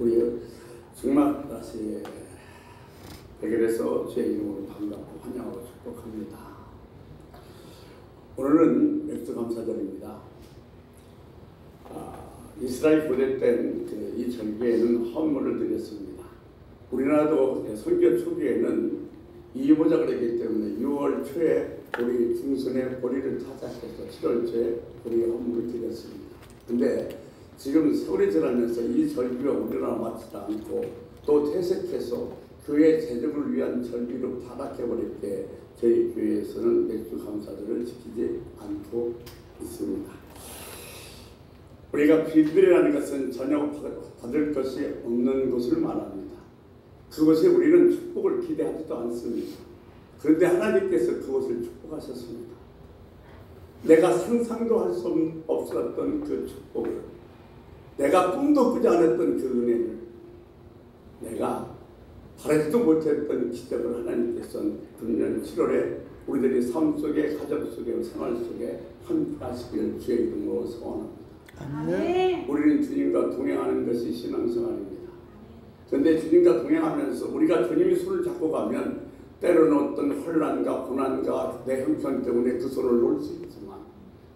우리 정말 다시 해결해서 주의 이름으로 반갑고 환영하고 축복합니다. 오늘은 맥주감사절입니다. 이스라엘 고대 때 이 절기에는 헌물을 드렸습니다. 우리나라도 선교 초기에는 이모작을 했기 때문에 6월 초에 우리 중순에 보리를 타작해서 7월 초에 보리 헌물을 드렸습니다. 근데 지금 세월이 지나면서 이 절기가 우리나라 맞지 않고 또 퇴색해서 교회 재정을 위한 절기로 타락해버릴 때 저희 교회에서는 맥주감사절을 지키지 않고 있습니다. 우리가 비밀이라는 것은 전혀 받을 것이 없는 것을 말합니다. 그것에 우리는 축복을 기대하지도 않습니다. 그런데 하나님께서 그것을 축복하셨습니다. 내가 상상도 할 수 없었던 그 축복을, 내가 꿈도 꾸지 않았던 그 은혜를, 내가 바라지도 못했던 기적을 하나님께서는 금년 7월에 우리들의 삶 속에, 가정 속에, 생활 속에 함께 하시기를 주의 이름으로 소원합니다. 아멘. 우리는 주님과 동행하는 것이 신앙생활입니다. 그런데 주님과 동행하면서 우리가 주님이 손을 잡고 가면 때로는 어떤 혼란과 고난과 내 형편 때문에 그 손을 놓을 수 있지만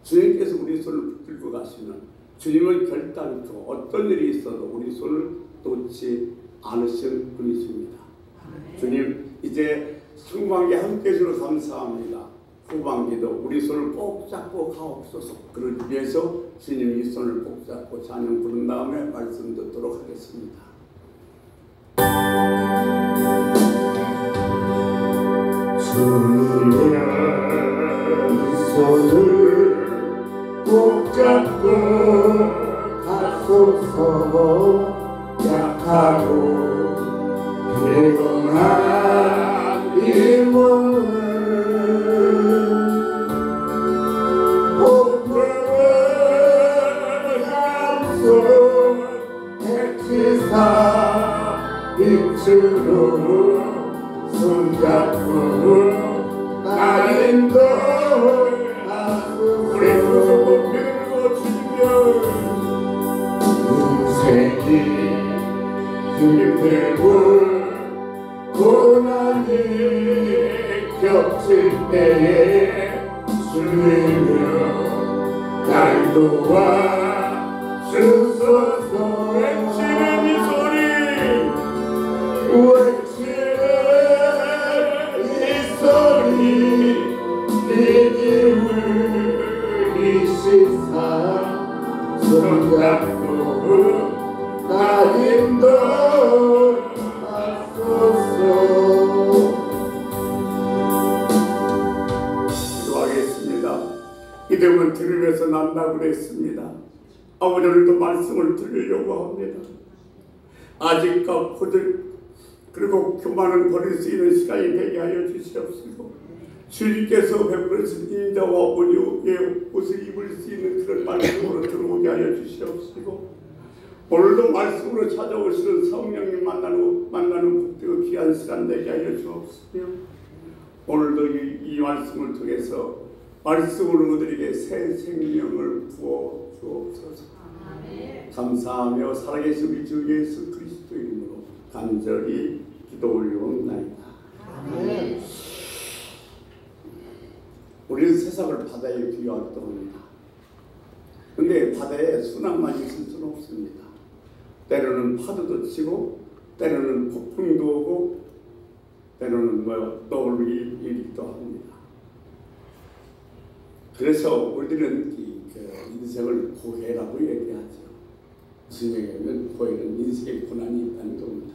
주님께서 우리 손을 붙들고 가시면 주님은 결단코 어떤 일이 있어도 우리 손을 놓지 않으신 분이십니다. 주님, 이제 상반기 함께 해주셔서 감사합니다. 후반기도 우리 손을 꼭 잡고 가옵소서. 그러기 위해서 주님 이 손을 꼭 잡고 찬양 부른 다음에 말씀 듣도록 하겠습니다. 주님의 손을 꼭 잡고 가소서. 약하고 피곤한 이 몸을 복음을 감소 택시사 빛으로 손잡고 나인도 우리 손을 밀고 주시며 인생이 힘들고 고난이 겹칠 때에 주님이여 날 도와 주소서. 외치는 이 소리, 외치는 이 소리, 믿음을 이시사 손잡고 나 인도하소서. 기도하겠습니다. 이름은 들으면서 난다고 그랬습니다. 아버지, 오늘도 말씀을 들으려고 합니다. 아직과 고들 그리고 교만을 버릴 수 있는 시간이 되게 하여 주시옵시고, 주님께서 베풀으신 인자와 온유의 옷을 입을 수 있는 그런 말씀으로 들어오게 하여 주시옵시고, 오늘도 말씀으로 찾아오시는 성령님 만나는 복되고 귀한 시간 되게 하여 주옵시며, 오늘도 이 말씀을 통해서 말씀으로 우리에게 새 생명을 부어 주옵소서. 감사하며 살아계신 우리 주 예수 그리스도 이름으로 간절히 기도 올려옵나이다. 아멘. 우리는 세상을 바다에 비유하기도 합니다. 그런데 바다에 순항만 있을 수는 없습니다. 때로는 파도도 치고, 때로는 폭풍도 오고, 때로는 떠올리기 일기도 합니다. 그래서 우리들은 인생을 고해라고 얘기하죠. 무슨 얘기냐면 고해는 인생의 고난이 있다는 겁니다.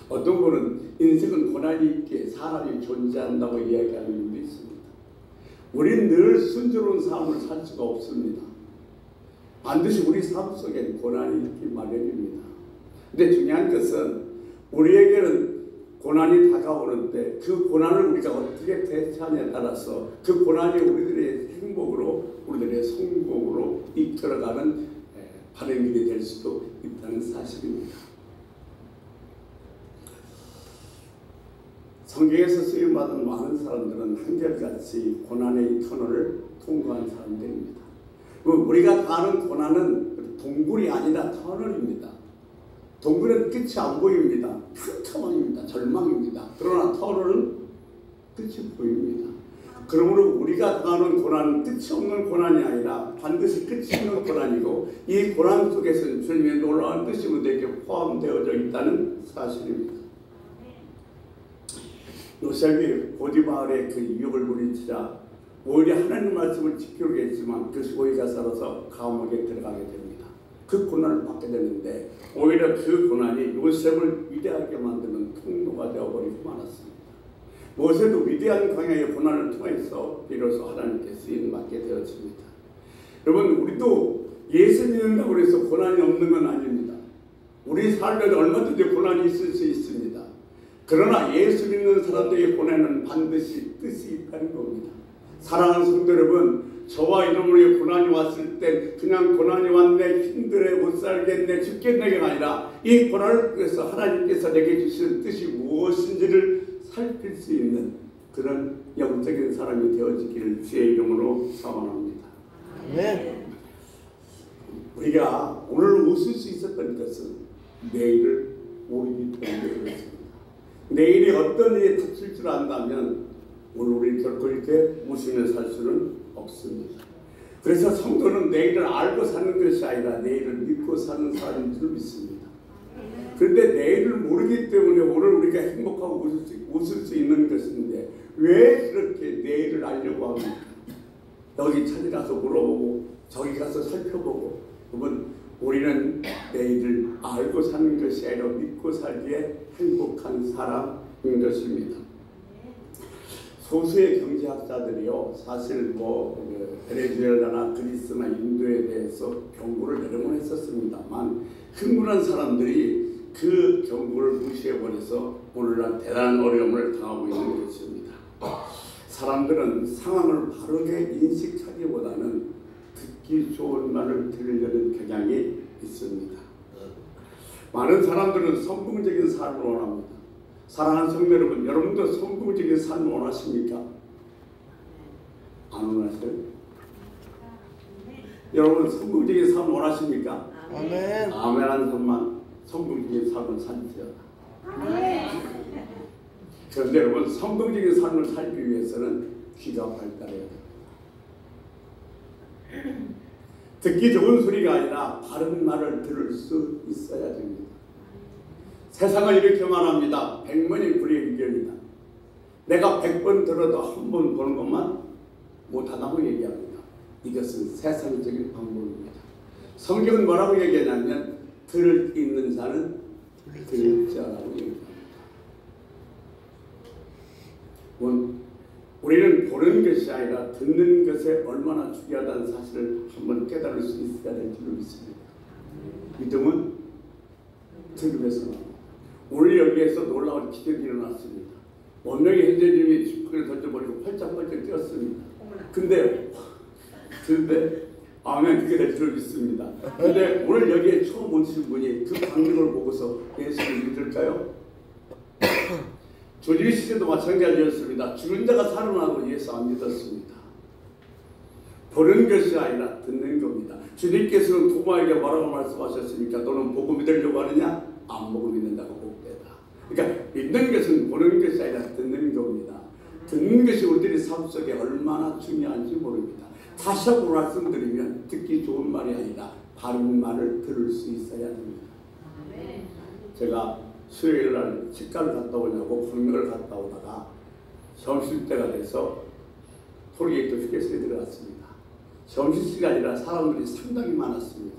어떤 분은 인생은 고난이 있기에 사람이 존재한다고 이야기하는 분도 있습니다. 우리는 늘 순조로운 삶을 살 수가 없습니다. 반드시 우리 삶 속에 고난이 있기 마련입니다. 근데 중요한 것은 우리에게는 고난이 다가오는데 그 고난을 우리가 어떻게 대처하냐에 따라서 그 고난이 우리들의 행복으로, 우리들의 성공으로 이끌어가는 바른 길이 될 수도 있다는 사실입니다. 성경에서 쓰임받은 많은 사람들은 한결같이 고난의 터널을 통과한 사람들입니다. 우리가 가는 고난은 동굴이 아니라 터널입니다. 동굴은 끝이 안 보입니다. 평평합니다. 절망입니다. 그러나 터널은 끝이 보입니다. 그러므로 우리가 당하는 고난은 끝이 없는 고난이 아니라 반드시 끝이 있는 고난이고, 이 고난 속에서는 주님의 놀라운 뜻이 우리에게 포함되어져 있다는 사실입니다. 요셉이 보디마을의 그 유혹을 물리치자 오히려 하나님 말씀을 지키려고 했지만 그 소위가 살아서 감옥에 들어가게 됩니다. 그 고난을 받게 되는데 오히려 그 고난이 요셉을 위대하게 만드는 통로가 되어버리고 말았습니다. 모세도 위대한 광야의 고난을 통해서 비로소 하나님께 쓰임받게 되었습니다. 여러분, 우리도 예수 믿는다고 해서 고난이 없는 건 아닙니다. 우리 삶에도 얼마든지 고난이 있을 수 있습니다. 그러나 예수 믿는 사람들의 고난은 반드시 뜻이 있다는 겁니다. 사랑하는 성도 여러분, 저와 이놈의 고난이 왔을 때 그냥 고난이 왔네, 힘들어, 못 살겠네, 죽겠네가 아니라 이 고난을 통해서 하나님께서 내게 주시는 뜻이 무엇인지를 살필 수 있는 그런 영적인 사람이 되어지기를 주의 이름으로 소원합니다. 네. 우리가 오늘 웃을 수 있었던 것은 내일을 모르기 때문에 그렇습니다. 내일이 어떤 일이 닥칠 줄 안다면 오늘 우리 결코 이렇게 웃으며 살 수는 없습니다. 그래서 성도는 내일을 알고 사는 것이 아니라 내일을 믿고 사는 사람인 줄 믿습니다. 그런데 내일을 모르기 때문에 오늘 우리가 행복하고 웃을 수 있는 것인데 왜 그렇게 내일을 알려고 합니까? 여기 찾아가서 물어보고 저기 가서 살펴보고, 여러분, 우리는 내일을 알고 사는 것이 아니라 믿고 살기에 행복한 사람인 것입니다. 소수의 경제학자들이요, 사실 베네수엘라나 그리스나 인도에 대해서 경고를 여러 번 했었습니다만 흥분한 사람들이 그 경고를 무시해버려서 오늘날 대단한 어려움을 당하고 있는 것입니다. 사람들은 상황을 바르게 인식하기보다는 듣기 좋은 말을 들으려는 경향이 있습니다. 많은 사람들은 성공적인 삶을 원합니다. 사랑하는 성도 여러분, 여러분도 성공적인 삶을 원하십니까? 안 원하세요? 여러분 성공적인 삶을 원하십니까? 아멘. 아멘 하는 것만 성공적인 삶을 살지어다. 그런데 여러분, 성공적인 삶을 살기 위해서는 귀가 발달해야 됩니다. 듣기 좋은 소리가 아니라 바른 말을 들을 수 있어야 됩니다. 세상은 이렇게 말합니다. 100번이 불이익견이다. 내가 100번 들어도 한 번 보는 것만 못하다고 얘기합니다. 이것은 세상적인 방법입니다. 성경은 뭐라고 얘기하냐면 들을 있는 자는 들을 자라고 얘기합니다. 우리는 보는 것이 아니라 듣는 것에 얼마나 중요하다는 사실을 한번 깨달을 수 있어야 될 줄 믿습니다. 믿음은 들음에서 나옵니다. 오늘 여기에서 놀라운 기적이 일어났습니다. 원명의 현재님이 지푸를 던져버리고 펄쩍펄쩍 뛰었습니다. 근데 아멘, 그게 될 줄 믿습니다. 근데 오늘 여기에 처음 오신 분이 그 광경을 보고서 예수를 믿을까요? 조지 시대도 마찬가지였습니다. 죽은 자가 살아나도 예수 안 믿었습니다. 보는 것이 아니라 듣는 겁니다. 주님께서는 도마에게 뭐라고 말씀하셨습니까? 너는 보고 믿으려고 하느냐? 안 보고 믿는다고 복되다. 그러니까 믿는 것은 보는 것이 아니라 듣는 겁니다. 듣는 것이 우리들의 삶 속에 얼마나 중요한지 모릅니다. 다시 한번 말씀드리면 듣기 좋은 말이 아니라 바른 말을 들을 수 있어야 됩니다. 제가 수요일날 치과를 갔다 오냐고 광명을 갔다 오다가 점심때가 돼서 톨게이트 휴게소에 들어갔습니다. 점심시간이라 사람들이 상당히 많았습니다.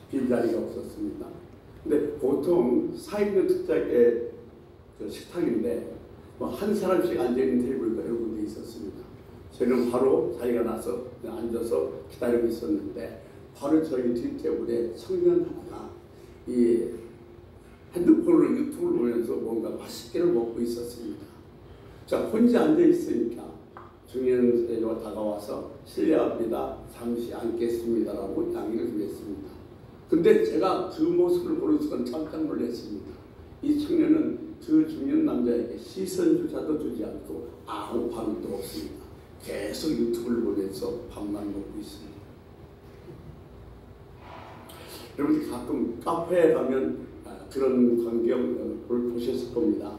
빈자리가 없었습니다. 근데 보통 4인용 특작의 식탁인데 한 사람씩 앉아있는 테이블도 여러 군데 있었습니다. 저는 바로 자리가 나서 앉아서 기다리고 있었는데 바로 저희 뒷테이블에 청년 하나가 이 핸드폰으로 유튜브를 보면서 뭔가 맛있게를 먹고 있었습니다. 자, 혼자 앉아 있으니까 중년 세대가 다가와서 실례합니다. 잠시 앉겠습니다라고 양해를 구했습니다. 근데 제가 그 모습을 보는 순간 깜짝 놀랐습니다. 이 청년은 그 중년 남자에게 시선조차도 주지 않고 아무 반응도 없습니다. 계속 유튜브를 보면서 밥만 먹고 있습니다. 여러분들 가끔 카페에 가면 그런 광경을 보셨을 겁니다.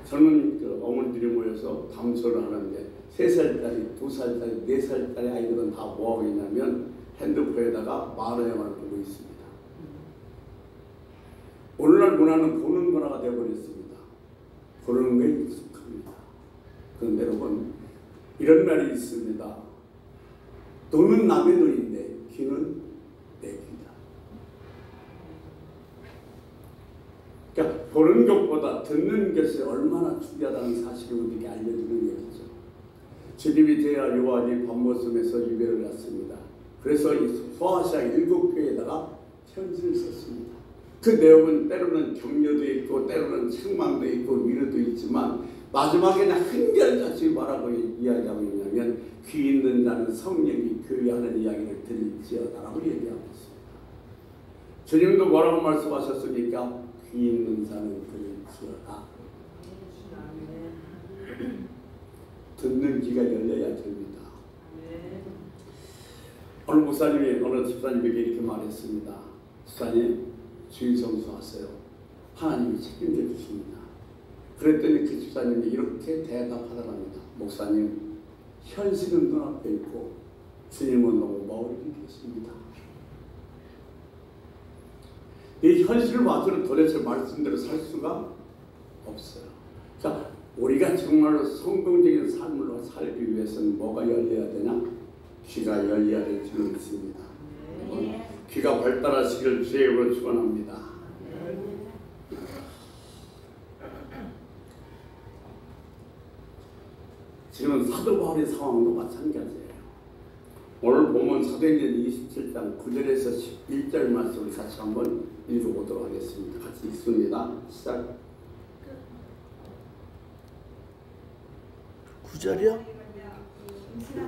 저는 그 어머니들이 모여서 담소를 하는데 3살짜리, 2살짜리, 4살짜리 아이들은 다 뭐하고 있냐면 핸드폰에다가 만화 영화를 보고 있습니다. 오늘날 문화는 보는 문화가 되어버렸습니다. 보는 게 익숙합니다. 그런데 여러분, 이런 말이 있습니다. 돈은 남의 돈인데 귀는 내 귀다. 그러니까 보는 것보다 듣는 것이 얼마나 중요하다는 사실을 우리에게 알려주는 얘기죠. 주님이 제야 요한이 밤모섬에서 유배를 갔습니다. 그래서 이 소아시아 7교회에다가 편지를 썼습니다. 그 내용은 때로는 격려도 있고 때로는 책망도 있고 위로도 있지만 마지막에는 한결같이 뭐라고 이야기하고 있냐면 귀 있는 자는 성령이 교회하는 이야기를 들을지어다라고 얘기하고 있습니다. 주님도 뭐라고 말씀하셨습니까? 귀 있는 자는 들을지어다. 듣는 귀가 열려야 됩니다. 어느 목사님이 어느 집사님에게 이렇게 말했습니다. 집사님, 주일 성수하세요. 하나님이 책임져 주십니다. 그랬더니 그 집사님이 이렇게 대답하더랍니다. 목사님, 현실은 눈앞에 있고 주님은 너무 멀리 계십니다. 이 현실을 봐서는 도대체 말씀대로 살 수가 없어요. 자, 우리가 정말로 성공적인 삶을 살기 위해서는 뭐가 열려야 되냐? 귀가 열려야 될 줄을 믿습니다. 귀가 발달하시기를 주의 이름으로 축원합니다. 지금 사도 바울의 상황도 마찬가지예요. 오늘 보면 사도행전 27장 9절에서 11절 말씀을 같이 한번 읽어보도록 하겠습니다. 같이 읽습니다. 시작. 9절이요?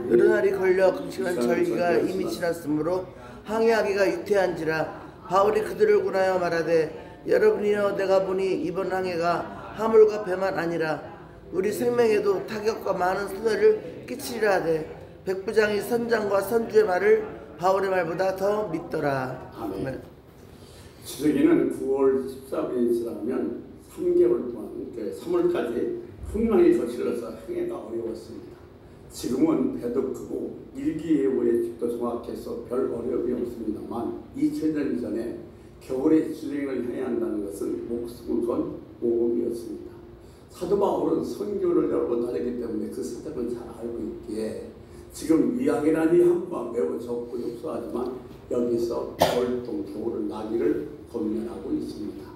여러 날이 걸려 금식한 절기가 이미 지났으므로 항해하기가 유태한지라 바울이 그들을 군하여 말하되 여러분이여 내가 보니 이번 항해가 화물과 배만 아니라 우리 생명에도 타격과 많은 손해를 끼치리라 하되 백부장이 선장과 선주의 말을 바울의 말보다 더 믿더라. 아멘. 추석에는 9월 14일이 지나면 3개월 동안 3월까지 풍랑이 거칠어서 항해가 어려웠습니다. 지금은 배도 크고 일기예보의 집도 정확해서 별 어려움이 없습니다만 2000년 전에 겨울에 주행을 해야 한다는 것은 목숨을 건 모험이었습니다. 사도 바울은 선교를 여러 번 다녔기 때문에 그 사정을 잘 알고 있기에 지금 이야기라니 한번 매우 적고 협소하지만 여기서 겨울동 겨울을 나기를 권면하고 있습니다.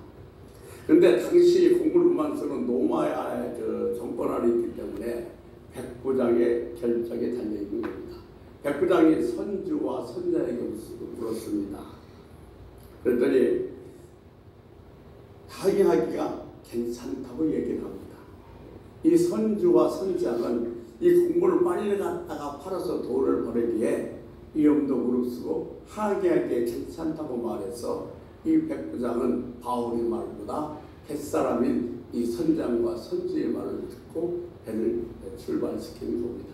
그런데 당시 공물만 쓰는 노마의 정권 아래 있기 때문에 백부장의 결정에 달려있는 겁니다. 백부장이 선주와 선자에게 물었습니다. 그랬더니 항해하기가 괜찮다고 얘기를 합니다. 이 선주와 선장은 이 곡물을 빨리 갖다가 팔아서 돈을 벌기에 위험도 무릅쓰고 항해하기에 괜찮다고 말해서 이 백부장은 바울의 말보다 뱃사람인 이 선장과 선주의 말을 듣고 배를 출발시키는 겁니다.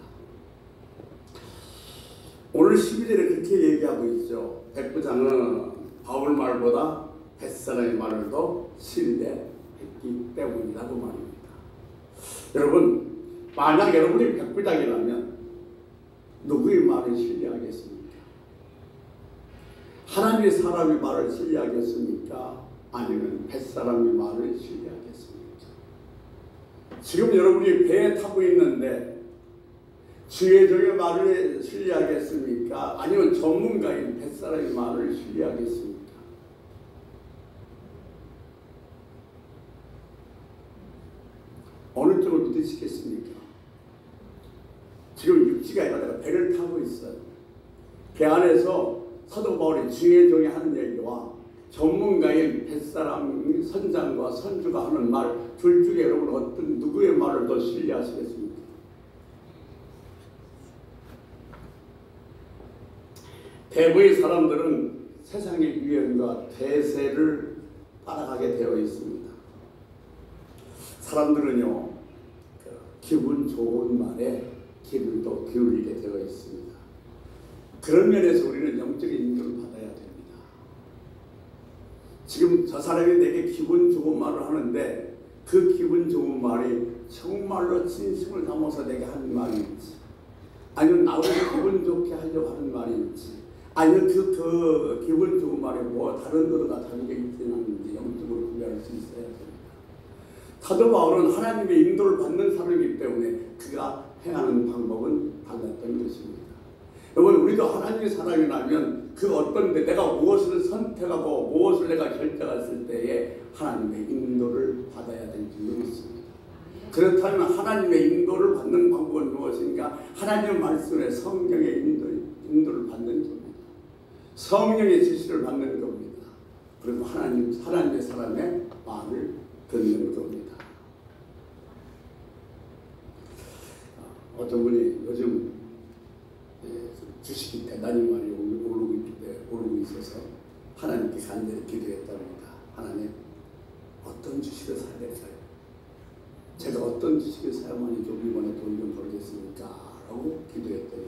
오늘 12절에 그렇게 얘기하고 있죠. 백부장은 바울 말보다 뱃사람의 말을 더 신뢰했기 때문이라고 말입니다. 여러분, 만약 여러분이 백부장이라면 누구의 말을 신뢰하겠습니까? 하나님의 사람의 말을 신뢰하겠습니까? 아니면 뱃사람의 말을 신뢰하겠습니까? 지금 여러분이 배에 타고 있는데 주의 종의 말을 신뢰하겠습니까? 아니면 전문가인 뱃사람의 말을 신뢰하겠습니까? 어느 쪽을 믿으시겠습니까? 지금 육지가 아니라 배를 타고 있어요. 배 안에서 사도 바울이 주의 종이 하는 얘기와 전문가인 뱃사람 선장과 선주가 하는 말 둘 중에 여러분 어떤 누구의 말을 더 신뢰하시겠습니까? 대부의 사람들은 세상의 유행과 대세를 따라가게 되어 있습니다. 사람들은요, 기분 좋은 말에 기분도 기울이게 되어 있습니다. 그런 면에서 우리는 영적인 인도를 받아야 됩니다. 지금 저 사람이 내게 기분 좋은 말을 하는데 그 기분 좋은 말이 정말로 진심을 담아서 내게 하는 말인지, 아니면 나를 기분 좋게 하려고 하는 말인지, 아니면 그 기분 좋은 말에 뭐 다른 의도가 담겨 있지는 않는지 영적으로 구별할 수 있어야 됩니다. 사도 바울은 하나님의 인도를 받는 사람이기 때문에 그가 행하는 방법은 달랐던 것입니다. 여러분, 우리도 하나님의 사람이라면 그 어떤 데 내가 무엇을 선택하고 무엇을 내가 결정했을 때에 하나님의 인도를 받아야 될 줄로 믿습니다. 그렇다면 하나님의 인도를 받는 방법은 무엇인가? 하나님의 말씀에 성경의 인도를 받는 겁니다. 성령의 지시를 받는 겁니다. 그리고 하나님의 사람의 말을 듣는 겁니다. 어떤 분이 요즘 주식이 대단히 많이 오르고 있어서 하나님께 간절히 기도했답니다. 하나님, 어떤 주식을 사야 될까요? 제가 어떤 주식을 사야만이 좀 이번에 돈 좀 벌겠습니까? 라고 기도했더니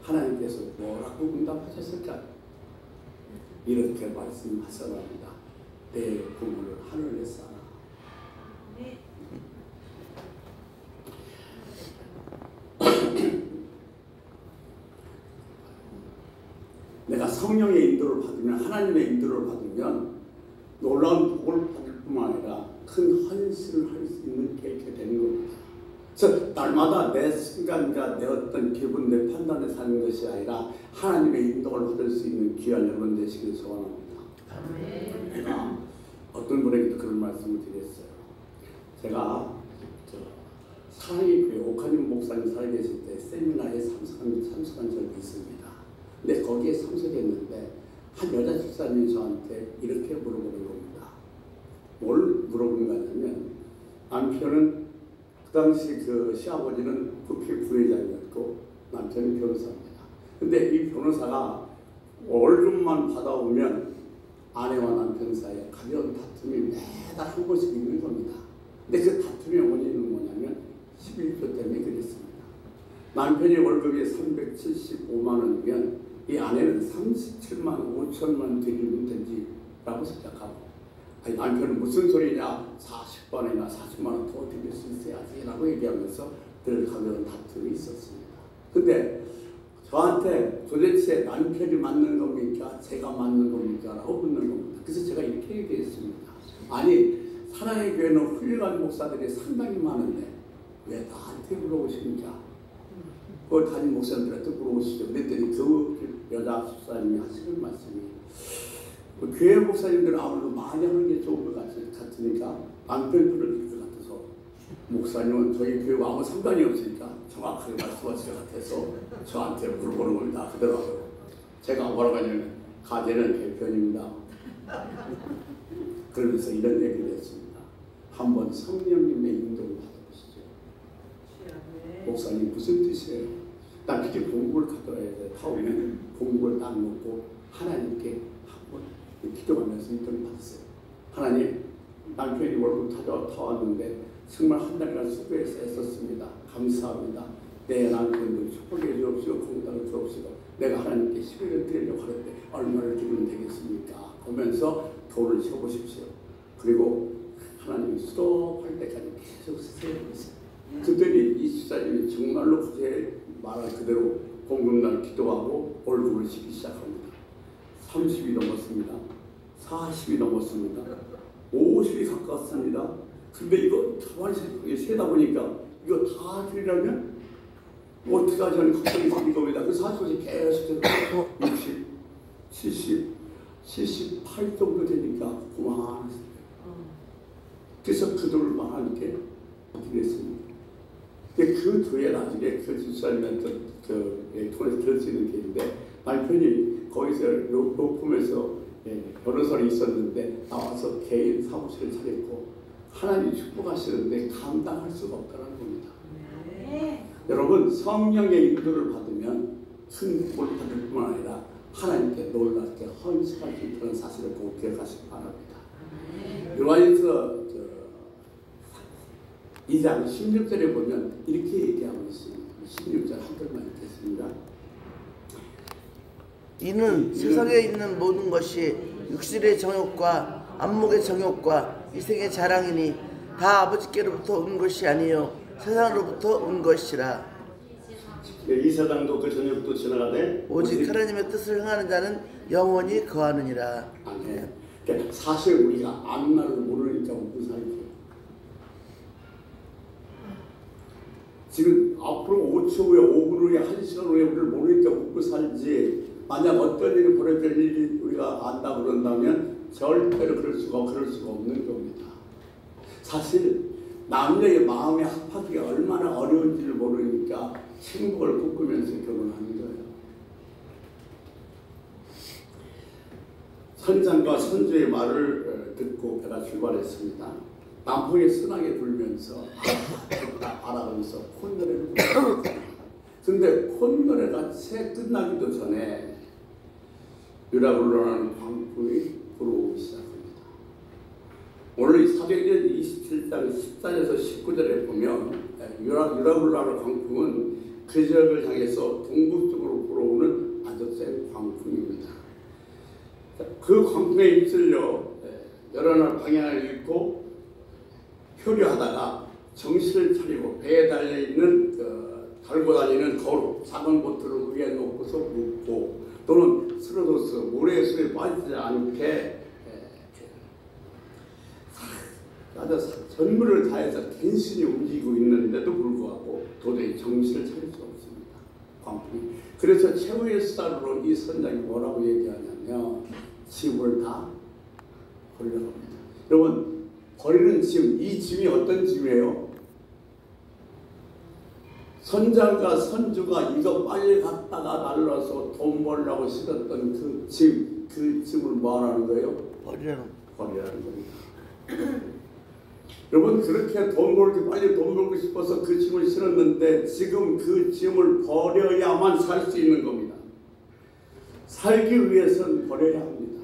하나님께서 뭐라고 응답하셨을까요? 이렇게 말씀하셨답니다. 내 부모를 하늘에 쌓아. 내가 성령의 인도를 받으면, 하나님의 인도를 받으면 놀라운 복을 받을 뿐만 아니라 큰 헌신을 할 수 있는 계획이 되는 겁니다. 그래서 날마다 내 순간과 내 어떤 기분, 내 판단에 사는 것이 아니라 하나님의 인도를 받을 수 있는 귀한 여러분 되시길 소원합니다. 제가 어떤 분에게도 그런 말씀을 드렸어요. 제가 사랑의 교회 오카님 목사님 살아계실 때 세미나에 참석한 적이 있습니다. 근데 거기에 참석했는데 한 여자 집사님이 저한테 이렇게 물어보는 겁니다. 뭘 물어보는 거냐면, 남편은 그 당시 그 시아버지는 국회 부회장이었고 남편은 변호사입니다. 근데 이 변호사가 월급만 받아오면 아내와 남편 사이에 가벼운 다툼이 매달 한 번씩 있는 겁니다. 근데 그 다툼의 원인은 뭐냐면 11조 때문에 그랬습니다. 남편이 월급이 375만 원이면 이 아내는 37만 5천만 드리면 되지라고 생각하고, 아니, 남편은 무슨 소리냐, 40번이나 40만 원 더 드릴 수 있어야지 라고 얘기하면서 늘 가벼운 다툼이 있었습니다. 근데 저한테 도대체 남편이 맞는 겁니까? 제가 맞는 겁니까? 라고 묻는 겁니다. 그래서 제가 이렇게 얘기했습니다. 아니, 사랑의 교회는 훌륭한 목사들이 상당히 많은데 왜 나한테 물어보십니까? 그 담임 목사님들한테 물어보시죠. 그랬더니 그 여자 집사님이 하시는 말씀이, 교회 목사님들은 아무래도 많이 하는 게 좋은 것 같으니까 남편 부를 것 같아서, 목사님은 저희 교회와 아무 상관이 없으니까 정확하게 말씀하실 것 같아서 저한테 물어보는 겁니다. 그러더라고요. 제가 뭐라고 하냐면, 가제는 개편입니다. 그러면서 이런 얘기를 했습니다. 한번 성령님의 인도를 받아보시죠. 목사님 무슨 뜻이에요? 나 그렇게 공부를 가져야 돼. 타오면 공부를 딱 놓고 하나님께 한번 기도하면서 인도를 받았어요. 하나님, 남편이 월급 타왔는데 정말 한 달간 수고해서 애썼습니다. 감사합니다. 내 남편을 축복해 주옵시고 공단을 주옵시고, 내가 하나님께 11을 드리려고 하는데 얼마를 드리면 되겠습니까? 하면서 돈을 세보십시오. 그리고 하나님이 수도할 때까지 계속 세보세요. 그랬더니 이 집사님이 정말로 그제 말한 그대로 공급날 기도하고 월급을 주기 시작합니다. 30이 넘었습니다. 40이 넘었습니다. 50이 가까웠습니다. 근데 이거 가만히 세다 보니까 이거 다 드리려면 어떻게 하지 않는 걱정이 생긴 겁니다. 그 40이 계속 60, 70, 78 정도 되니까 그만했어요. 그래서 그 돈을 하나님께 드렸습니다. 그 뒤에 나중에 그 집사님한테 통해서 들을 수 있는 게 있는데, 남편이 거기서 로펌에서 변호사로 있었는데 나와서 개인 사무실을 차렸고 하나님 축복하시는데 감당할 수가 없다는 겁니다. 여러분, 성령의 인도를 받으면 큰 복을 받을 뿐만 아니라 하나님께 놀랍게 헌신할 수 있다는 사실을 꼭 기억하시기 바랍니다. 요한일서 2장 16절에 보면 이렇게 얘기하고 있습니다. 16절 한 절만 읽겠습니다. 이는 세상에 있는 모든 것이 육신의 정욕과 안목의 정욕과 이생의 자랑이니 다 아버지께로부터 온 것이 아니요 세상으로부터 온 것이라. 이 세상도 그 저녁도 지나가되 오직 하나님의 뜻을 행하는 자는 영원히 거하느니라. 아멘. 그러니까 사실 우리가 앞날을 모르니까 먹고 살죠. 지금 앞으로 5초 후에 5분 후에 1시간 후에 우리를 모르니까 먹고 살지, 만약 어떤 일이 벌어질 일이 우리가 안다 그런다면 절대로 그럴 수가 없는 겁니다. 사실 남녀의 마음의 합하기가 얼마나 어려운지를 모르니까 행복을 꿈꾸면서 결혼하는 거예요. 선장과 선주의 말을 듣고 배가 출발했습니다. 남풍이 순하게 불면서 바라보면서 콧노래를 불렀습니다. 근데 콧노래가 채 끝나기도 전에 유라굴라라는 광풍이 불어오기 시작합니다. 오늘 사도행전 27장 14절에서 19절에 보면 유라굴라라는 광풍은 그 지역을 향해서 동북쪽으로 불어오는 아주 센 광풍입니다. 그 광풍에 휩쓸려 여러 날 방향을 잃고 표류하다가 정신을 차리고 배에 달고 다니는 거로 작은 보트를 위에 놓고서 묵고 또는 쓰러져서 모래수에 빠지지 않게 아주 전부를 다해서 간신히 움직이고 있는데도 불구하고 도저히 정신을 차릴 수 없습니다. 광풍이. 그래서 최후의 수단으로 이 선장이 뭐라고 얘기하냐면 짐을 다 버리랍니다. 여러분, 버리는 짐, 이 짐이 어떤 짐이에요? 선장과 선주가 이거 빨리 갔다가 날라서 돈 벌려고 실었던 그 짐을 뭐 하라는 거예요? 버리라는 겁니다. 여러분, 그렇게 빨리 돈 벌고 싶어서 그 짐을 실었는데 지금 그 짐을 버려야만 살 수 있는 겁니다. 살기 위해서는 버려야 합니다.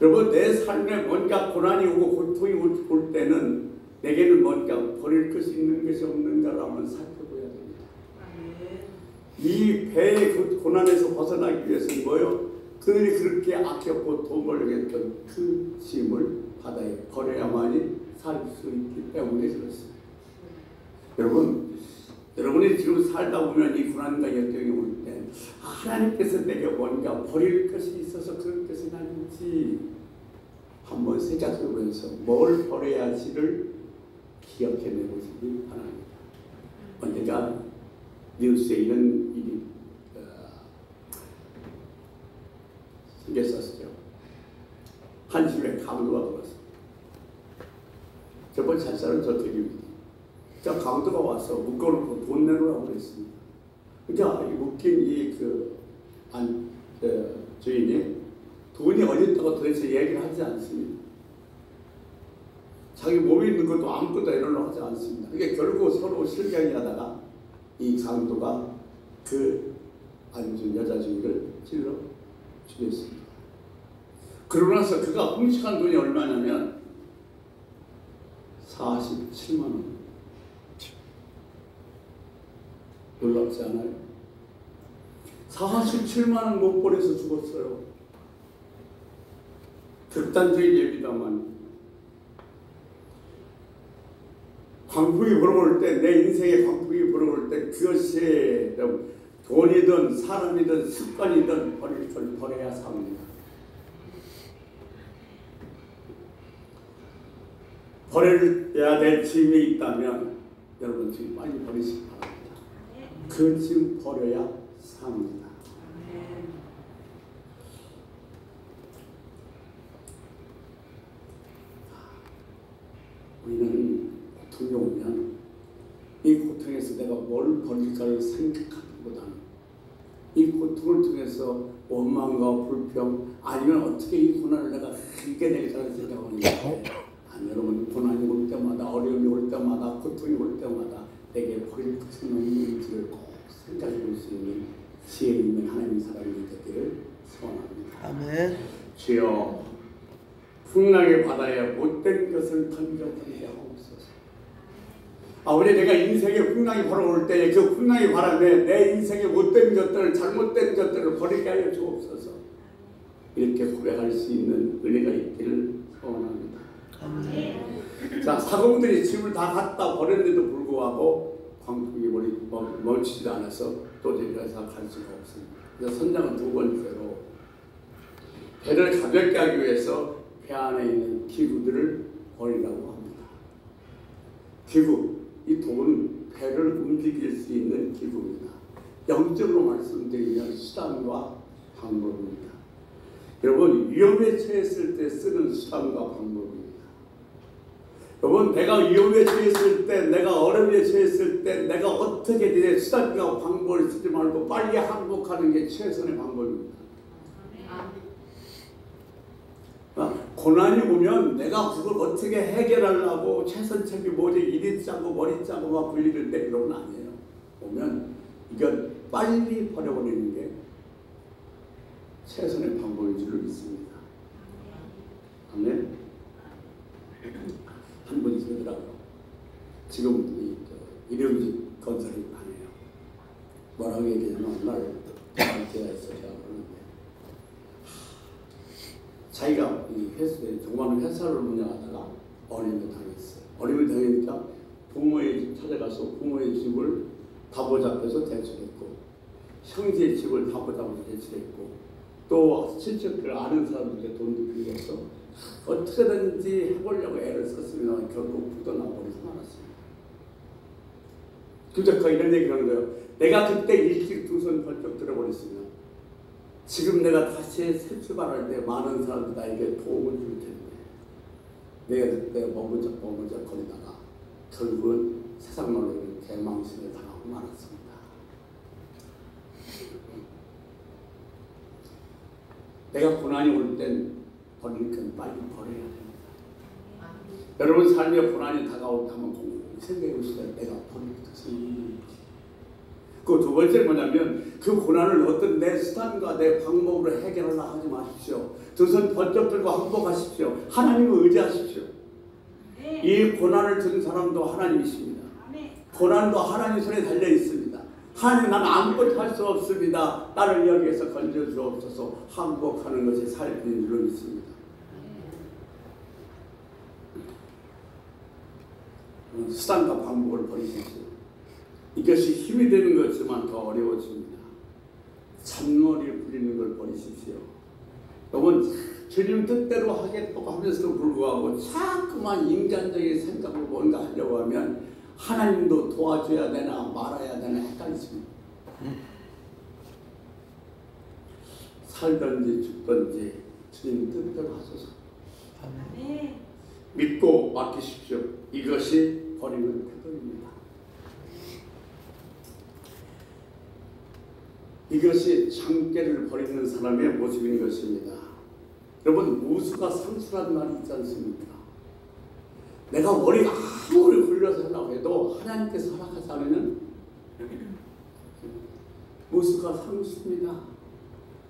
여러분, 내 삶에 뭔가 고난이 오고 고통이 올 때는 내게는 뭔가 버릴 것이 있는 것이 없는가를 한번 살펴봐야 됩니다. 이 배의 그 고난에서 벗어나기 위해서는 뭐예요? 그들이 그렇게 아꼈고 돈 벌려고 했던 그 짐을 바다에 버려야만이 살 수 있기 때문에 그렇습니다. 여러분이 지금 살다 보면 이 고난과 역경이 올 때 하나님께서 내게 뭔가 버릴 것이 있어서 그런 것은 아닌지 한번 생각해보면서 뭘 버려야지를 기억해내보시기 바랍니다. 언젠가 뉴스에 이런 일이 생겼었죠. 한 집에 강도가 들어왔습니다. 저번 잘 사는 저택입니다. 자, 강도가 와서 묶어놓고 돈 내놓으라고 그랬습니다. 그러니까 묶인 주인이 돈이 어디 있다고 도대체 얘기를 하지 않습니다. 자기 몸에 있는 것도 아무것도 이러려고 하지 않습니다. 그게 결국 서로 실갱이 하다가 이 강도가 그 안준 여자 주인을 찔러 죽였습니다. 그러고 나서 그가 훔쳐간 돈이 얼마냐면 47만 원. 놀랍지 않아요? 47만 원 못 벌여서 죽었어요. 극단적인 예입니다만 광풍이 불어올 때, 내 인생의 광풍이 불어올 때 그것이 돈이든 사람이든 습관이든 버릴 걸 버려야 삽니다. 버려야 될 짐이 있다면 여러분 지금 빨리 버리시기 바랍니다. 그 짐 버려야 삽니다. 우리는 고통이 오면 이 고통에서 내가 뭘 버릴까를 생각하기보다는 이 고통을 통해서 원망과 불평 아니면 어떻게 이 고난을 내가 이겨낼까를 생각하는데 아니, 여러분, 고난이 올 때마다 어려움이 올 때마다 고통이 올 때마다 내게 버릴 것은 없는지를 꼭 생각해 볼 수 있는 지혜 있는 하나님의 사람이 되기를 소원합니다. 아멘. 주여, 풍랑의 바다에 못된 것을 던져버리게 하옵소서. 아버지, 내가 인생에 풍랑이 불어올 때에 그 풍랑의 바람에 내 인생의 못된 것들, 잘못된 것들을 버리게 하여 주옵소서. 이렇게 고백할 수 있는 은혜가 있기를 소원합니다. 아멘. 자, 사공들이 짐을 다 갖다 버렸는데도 불구하고 광풍이 멈추지 않아서 도저히 더 이상 갈 수가 없습니다. 그래서 선장은 두 번째로 배를 가볍게 하기 위해서 배 안에 있는 기구들을 버리라고 합니다. 기구, 이 도는 배를 움직일 수 있는 기구입니다. 영적으로 말씀드리면 수단과 방법입니다. 여러분, 위험에 처했을 때 쓰는 수단과 방법입니다. 여러분, 내가 위험에 처했을 때, 내가 어려움에 처했을 때 내가 어떻게 내 수단과 방법을 쓰지 말고 빨리 항복하는 게 최선의 방법입니다. 고난이 오면 내가 그걸 어떻게 해결하려고 최선책이 뭐지 이리 짜고 머리 짜고 막 굴리는데 그런 건 아니에요. 오면 이건 빨리 버려버리는 게 최선의 방법인 줄 믿습니다. 아멘. 한 분이 그러더라고요. 지금 일용직 건설이 아니에요. 뭐라고 얘기하면 어느 날 제가 있어요. 자기가 이 회사에 조그마한 회사를 운영하다가 어려움을 당했어요. 어려움을 당하니까 부모의 집 찾아가서 부모의 집을 다보잡해서 대출했고 형제의 집을 다보잡아서 대출했고 또 친척들 아는 사람들께 돈도 빌려서 어떻게든지 해보려고 애를 썼으면 결국 부도나버리고 말았습니다. 그저가 이런 얘기를 하는 거예요. 내가 그때 일찍 두 손 벌쩍 들어버렸으면 지금 내가 다시 새 출발할 때 많은 사람들이 나에게 도움을 줄 텐데 내가 그때 머무적 거리다가 결국은 세상 말로는 대망신을 당하고 말았습니다. 내가 고난이 올 땐 버릴 건 빨리 버려야 됩니다. 여러분 삶에 고난이 다가온다면 생각해 보시다. 내가 버릴 것이 그 두 번째 뭐냐면 그 고난을 어떤 내 수단과 내 방법으로 해결하려 하지 마십시오. 두 손 번쩍 들고 항복하십시오. 하나님을 의지하십시오. 이 고난을 준 사람도 하나님이십니다. 고난도 하나님 손에 달려 있습니다. 하나님 나는 아무것도 할 수 없습니다. 나를 여기에서 건져주옵소서. 항복하는 것이 삶인 줄로 믿습니다. 수단과 방법을 버리십시오. 이것이 힘이 되는 것지만 더 어려워집니다. 잔머리 부리는 걸 버리십시오. 여러분 주님 뜻대로 하겠다고 하면서도 불구하고 자꾸만 인간적인 생각으로 뭔가 하려고 하면 하나님도 도와줘야 되나 말아야 되나 헷갈리십니다. 살든지 죽든지 주님 뜻대로 하소서. 믿고 맡기십시오. 이것이 버리는 태도입니다. 이것이 장깨를 버리는 사람의 모습인 것입니다. 여러분 무수가 상수란 말이 있지 않습니까? 내가 머리가 아무리 굴려서 하려고 해도 하나님께서 허락하지 않으면 무수가 상수입니다.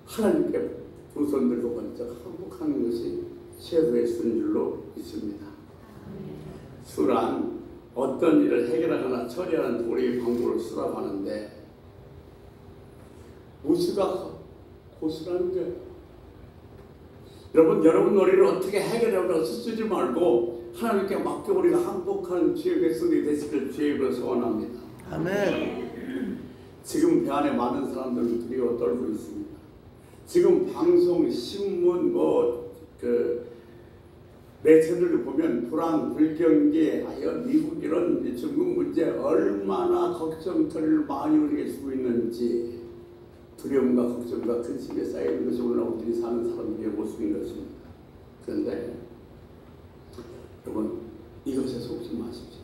하나님께 두 손 들고 번쩍 항복하는 것이 최고의 순줄로 있습니다. 수란 어떤 일을 해결하거나 처리하는 도리의 방법을 수라고 하는데 무수가 고수라는 거예요. 여러분 놀이를 어떻게 해결하려고 쓰지 말고 하나님께 맡겨 우리가 항복하는 주의 백성이 되시길 주의 소원합니다. 아멘. 지금 배 안에 많은 사람들은 두려워 떨고 있습니다. 지금 방송, 신문, 매체들을 보면 불안, 불경기, 미국 이런 중국 문제 얼마나 걱정거리를 많이 우리에게 주고 있는지 두려움과 걱정과 근심에 쌓이는 것이 오늘 우리들이 사는 사람들의 모습인 것입니다. 그런데 여러분 이것에 속지 마십시오.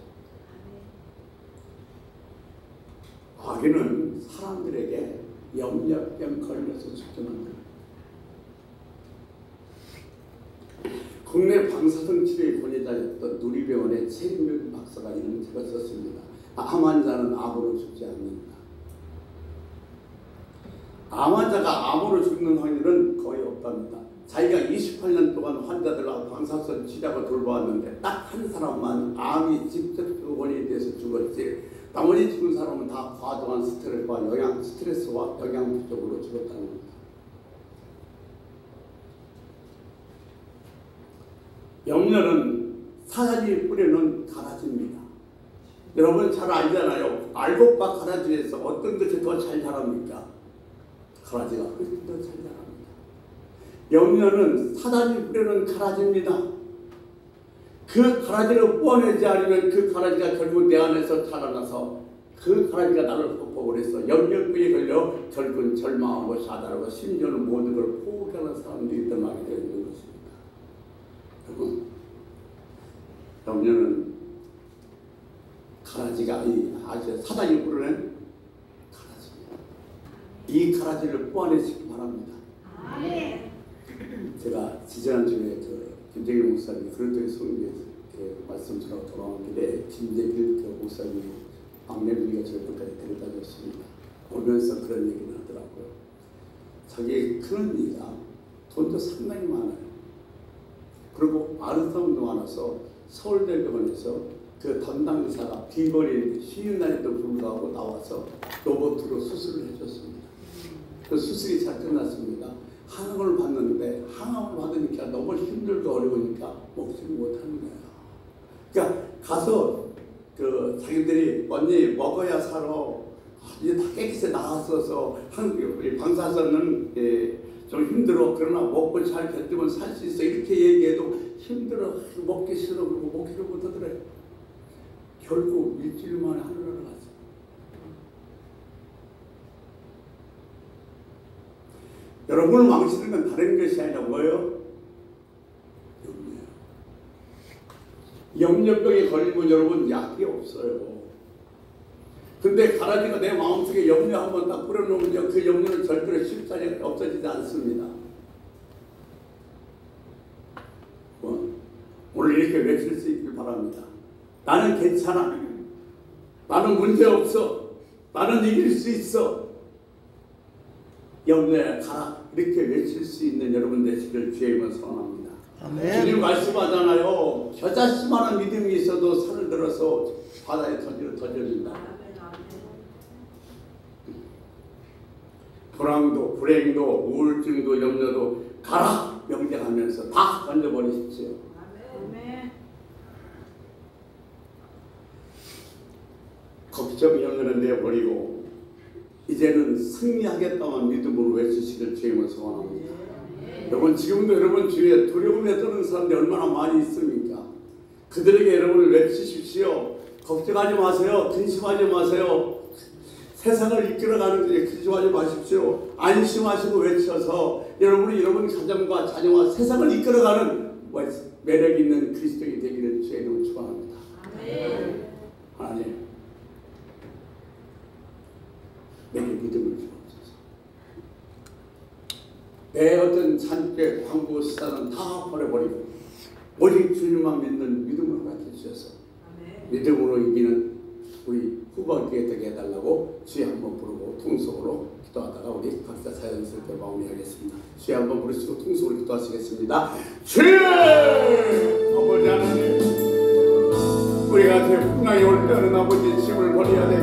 마귀는 사람들에게 염려병 걸려서 죽게 만듭니다. 국내 방사선 치료의 권위자였던 누리병원의 최인명 박사가 이런 책을 썼습니다. 암 환자는 암으로 죽지 않는다. 암 환자가 암으로 죽는 확률은 거의 없답니다. 자기가 28년 동안 환자들하고 방사선 치료하고 돌보았는데 딱 한 사람만 암이 직접 원인이 돼서 죽었지 나머지 죽은 사람은 다 과도한 스트레스와 영양 부족으로 죽었다는 겁니다. 염려는 사단이 뿌리는 가라지입니다. 여러분 잘 알잖아요. 알곡과 가라지에서 어떤 것이 더 잘 자랍니까? 가라지가 훨씬 더 잘 자랍니다. 염려는 사단이 뿌리는 가라지입니다. 그 가라지를 뽑아내지 않으면 그 가라지가 결국 내 안에서 자라나서 그 가라지가 나를 극복을 해서 염려병에 걸려 결국은 절망하고 사단하고 심지어는 모든 걸 포기하는 사람들이 떠나게 되어 있는 것입니다. 여러분, 염려는 가라지가 아주 사단이 뿌려낸 가라지입니다. 이 가라지를 뽑아내시기 바랍니다. 제가 지지난주에 김재길 목사님 그런데 성경에 말씀 전하고 돌아온 길에 김재길 목사님 막내분이가 저희 끝까지 데려다 줬습니다. 오면서 그런 얘기를 하더라고요. 자기 큰언니가 돈도 상당히 많아요. 그리고 아름다움도 많아서 서울대병원에서 그 담당 의사가 비거리 쉬는 날에도 불구하고 나와서 로봇으로 수술을 해줬습니다. 그 수술이 잘 끝났습니다. 항암을 받는데 항암을 받으니까 너무 힘들고 어려우니까 먹지를 못하는 거야. 그러니까 가서 자기들이 언니 먹어야 살아. 이제 다 깨끗이 나왔어서 방사선은 좀 힘들어. 그러나 먹고 잘 견디면 살 수 있어. 이렇게 얘기해도 힘들어. 먹기 싫어. 그리고 먹기를 못하더래. 결국 일주일 만에 하늘나라 갔어. 여러분을 망치는 건 다른 것이 아니라 뭐예요? 염려예요. 염려병에 걸리면 여러분 약이 없어요. 근데 가라지가 내 마음속에 염려 한번 딱 뿌려놓으면 그 염려는 절대로 쉽사리 없어지지 않습니다. 오늘 이렇게 외칠 수 있길 바랍니다. 나는 괜찮아. 나는 문제없어. 나는 이길 수 있어. 염려야 가라. 이렇게 외칠 수 있는 여러분 되시길 주의 이름으로 소원합니다. 아멘. 주님 말씀하잖아요. 겨자씨만한 믿음이 있어도 산을 들어서 바다에 던져진다. 불황도 불행도 우울증도 염려도 가라 명령하면서 다 던져버리십시오. 걱정 염려는 내버리고 이제는 승리하겠다만 믿음으로 외치시길 주님을 소원합니다. 여러분 지금도 여러분 주위에 두려움에 떠는 사람들이 얼마나 많이 있습니까? 그들에게 여러분을 외치십시오. 걱정하지 마세요. 근심하지 마세요. 세상을 이끌어가는 데 근심하지 마십시오. 안심하시고 외쳐서 여러분이 여러분 가정과 자녀와 세상을 이끌어가는 매력 있는 그리스도인이 되기를 주의 이름으로 축원합니다. 하나님 내게 믿음을 주옵소서. 내 어떤 잔꾀, 광고, 수단은 다 버려버리고 오직 주님만 믿는 믿음을 갖게 주셔서 믿음으로 이기는 우리 후반기에 되게 해달라고 주여 한번 부르고 통속으로 기도하다가 우리 각자 자연스럽게 마무리하겠습니다. 주여 한번 부르시고 통속으로 기도하시겠습니다. 주여! 아버지 하나님, 우리가 태풍나게 올 때는 아버지 짐을 버려야 돼.